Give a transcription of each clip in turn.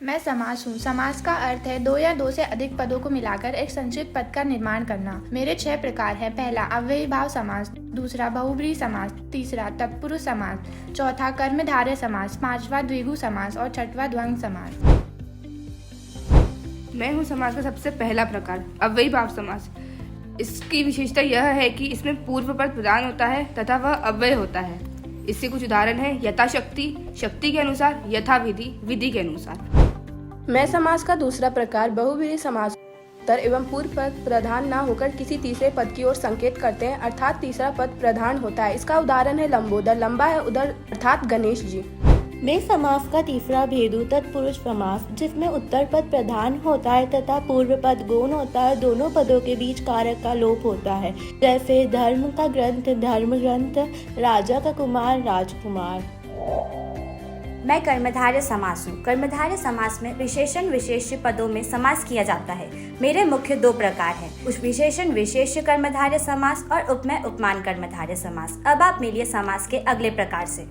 मैं समास हूँ। समास का अर्थ है दो या दो से अधिक पदों को मिलाकर एक संक्षिप्त पद का निर्माण करना। मेरे 6 प्रकार हैं। पहला अव्ययी भाव समास, दूसरा बहुब्रीहि समास, तीसरा तत्पुरुष समास, चौथा कर्मधारय समास, पांचवा द्विगु समास और छठवां द्वंद्व समास। मैं हूँ समास का सबसे पहला प्रकार अव्ययी भाव समास। इसकी विशेषता यह है कि इसमें पूर्व पद प्रधान होता है तथा वह अव्यय होता है। इससे कुछ उदाहरण है यथाशक्ति, शक्ति के अनुसार, यथा विधि, विधि के अनुसार। मैं समास का दूसरा प्रकार बहुब्रीहि समास उत्तर एवं पूर्व पद प्रधान न होकर किसी तीसरे पद की ओर संकेत करते हैं, अर्थात तीसरा पद प्रधान होता है। इसका उदाहरण है लंबोदर, लंबा है उधर अर्थात गणेश जी। मैं समास का तीसरा भेद हूँ तत्पुरुष समास, जिसमें उत्तर पद प्रधान होता है तथा पूर्व पद गौण होता है। दोनों पदों के बीच कारक का लोप होता है, जैसे धर्म का ग्रंथ धर्म ग्रंथ, राजा का कुमार राजकुमार। मैं कर्मधारय समास हूँ। कर्मधारय समास में विशेषण विशेष्य पदों में समास किया जाता है। मेरे मुख्य 2 प्रकार हैं, उस विशेषण विशेष्य कर्मधारय समास और उपमेय उपमान कर्मधारय समास। अब आप मिलिए समास के अगले प्रकार से।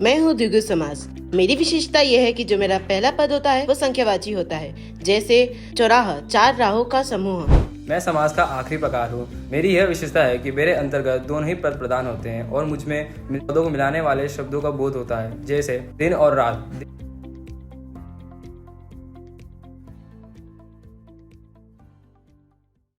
मैं हूँ द्विगु समास। मेरी विशेषता यह है कि जो मेरा पहला पद होता है वो संख्यावाची होता है, जैसे चौराहा, 4 राहों का समूह। मैं समास का आखिरी प्रकार हूँ। मेरी यह विशेषता है कि मेरे अंतर्गत दोनों ही पद प्रधान होते हैं और मुझ में पदों को मिलाने वाले शब्दों का बोध होता है, जैसे दिन और रात।